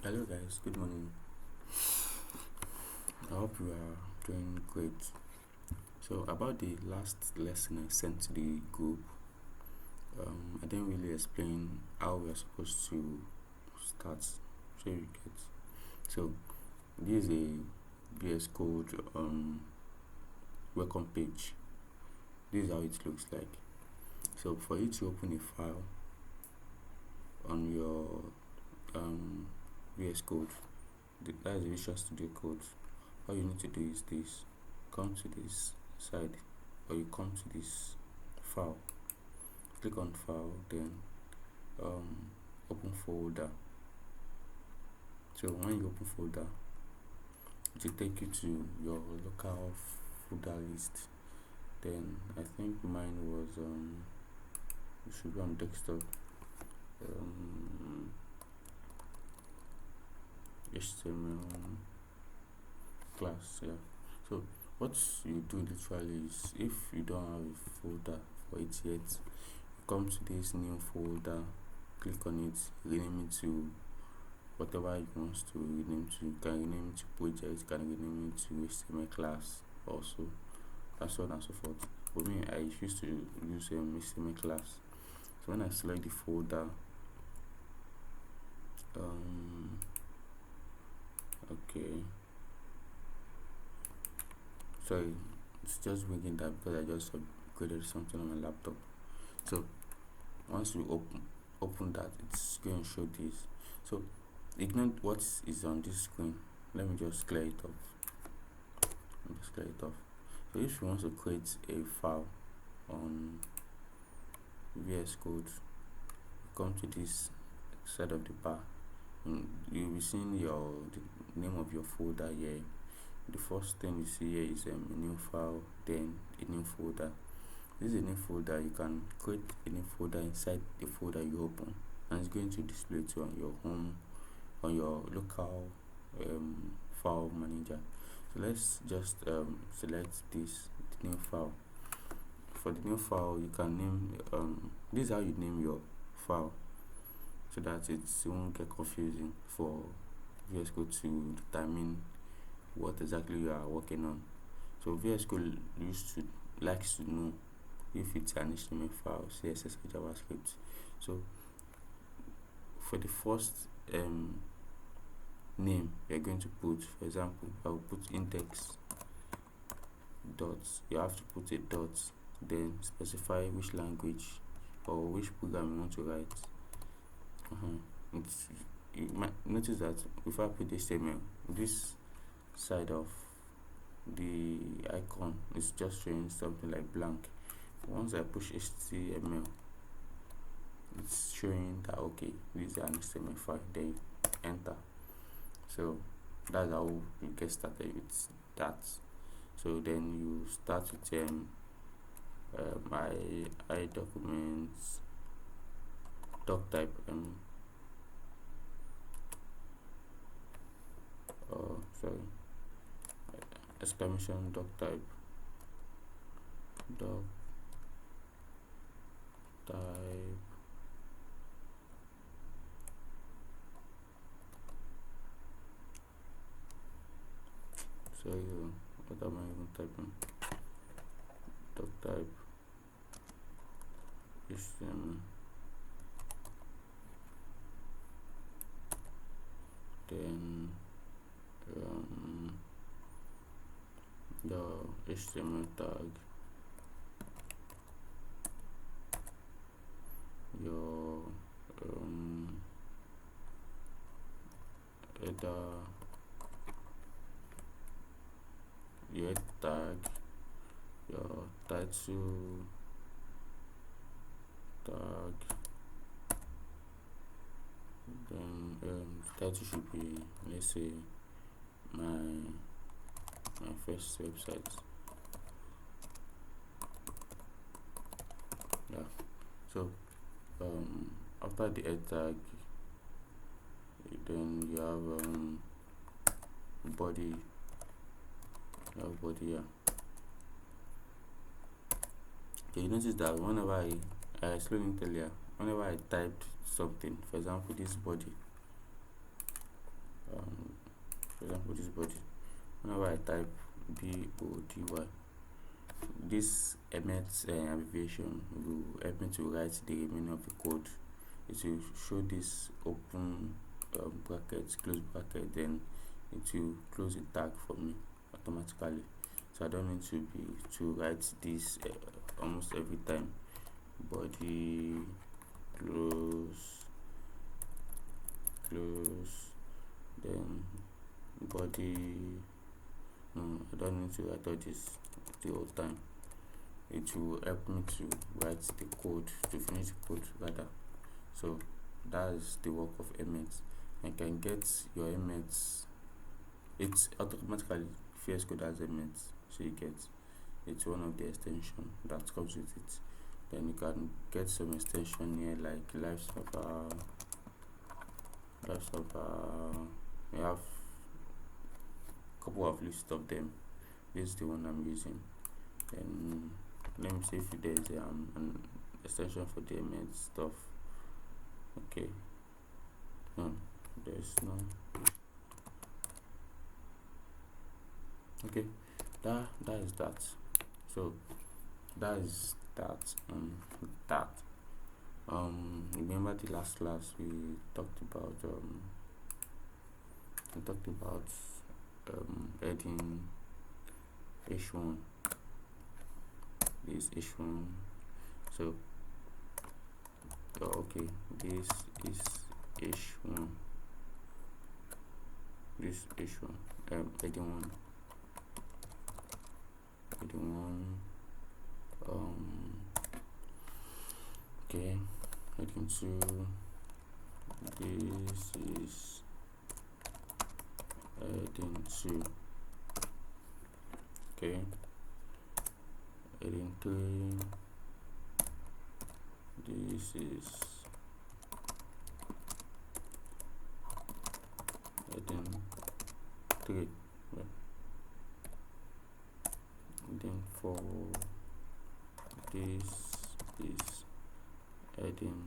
Hello guys, good morning. I hope you are doing great. So about the last lesson I sent to the group, I didn't really explain how we are supposed to start. So you get. So this is a VScode welcome page. This is how it looks like. So for you to open a file on your VScode, that is Visual Studio Code, all you need to do is this: come to this side, or you come to this file, click on file, then open folder. So when you open folder, it will take you to your local folder list. Then I think mine was it should be on desktop, HTML class. Yeah. So what you do literally is, if you don't have a folder for it yet, you come to this new folder, click on it, rename it to whatever you want to rename to. You can rename it to project, you can rename it to HTML class also, and so on and so forth. For me, I used to use HTML class. So when I select the folder, okay, sorry, it's just bringing that because I just upgraded something on my laptop. So once you open that, it's going to show this. So ignore what is on this screen. Let me just clear it off. So if you want to create a file on VS Code, come to this side of the bar. You'll be seeing the name of your folder here. The first thing you see here is a new file, then a new folder. This is a new folder. You can create a new folder inside the folder you open, and it's going to display it on your home, on your local file manager. So let's just select this, the new file. For the new file, you can name this is how you name your file, so that it won't get confusing for VS Code to determine what exactly you are working on. So VS Code likes to know if it's an HTML file, CSS, or JavaScript. So for the first name you're going to put, for example, I will put index dots. You have to put a dot, then specify which language or which program you want to write. You might notice that if I put HTML, this side of the icon is just showing something like blank. Once I push HTML, it's showing that okay, this is an HTML file. Then enter. So that's how you get started with that. So then you start with I documents doc type exclamation doc type sorry, what am I even typing? Doc type HTML, then the HTML tag, your header, your tag, your title tag, then title should be, let's say, my first website. Yeah. So after the head tag, then you have body. Yeah. Okay, you notice that whenever I explained it earlier, whenever I typed something, for example, this body, for example this body. Whenever I type BODY, this emmet abbreviation will help me to write the remaining of the code. It will show this open bracket, close bracket, then it will close the tag for me automatically, so I don't need to write this almost every time. Body close, then body. No, I don't need to write all this the whole time. It will help me to write the code, to finish the code rather. So that is the work of emmets. You can get your emmets. It's automatically VScode has emmets, so you get it's one of the extension that comes with it. Then you can get some extension here like live server. We have a couple of list of them. This is the one I'm using. Then let me see if there's an extension for the emmet stuff. Okay, no, there's no. Okay, that is that. So that is that. Remember the last class we talked about adding h1. This h1. So okay, this is h1. This h1. Adding one. Okay, heading to this is heading to. Okay, heading 3. This is heading 3. Then 4. This is heading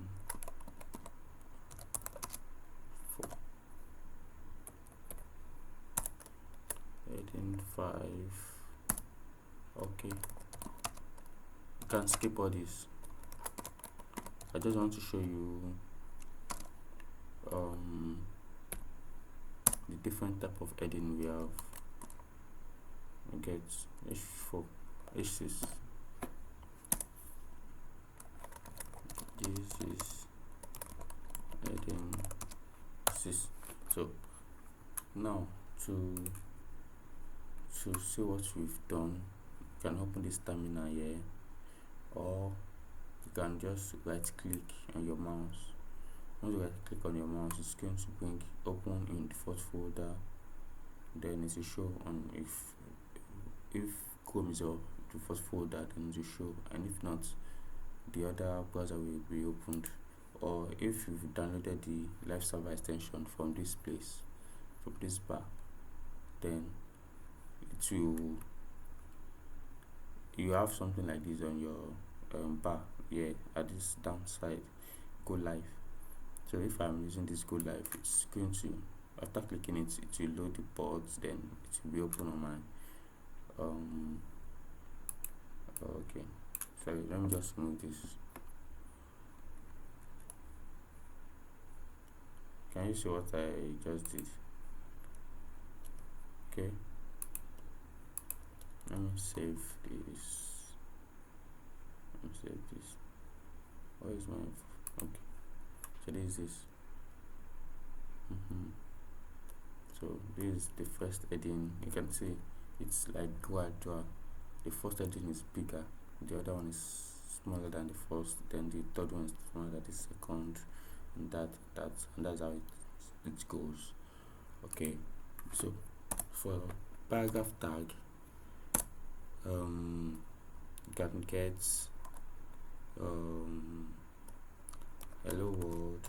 4. Heading 5. Okay, you can skip all this. I just want to show you the different type of heading we have. We get h4, h6. This is heading 6. So now to see what we've done, you can open this terminal here, or you can just right click on your mouse. Once you right click on your mouse, it's going to bring open in default folder. Then it will show on if Chrome is your default folder, then it will show, and if not, the other browser will be opened. Or if you've downloaded the live server extension from this place, from this bar, then it will, you have something like this on your bar here at this downside, go live. So if I'm using this go live, it's going to, after clicking it, it will load the ports, then it will be open on my okay, sorry, let me just move this. Can you see what I just did? Okay, let me save this. What is my, okay, so this is this. So this is the first heading. You can see it's like gradual. The first heading is bigger, the other one is smaller than the first, then the third one is smaller than the second, and that's how it goes. Okay, so for paragraph tag, you can get hello world,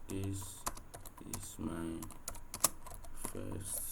this is my first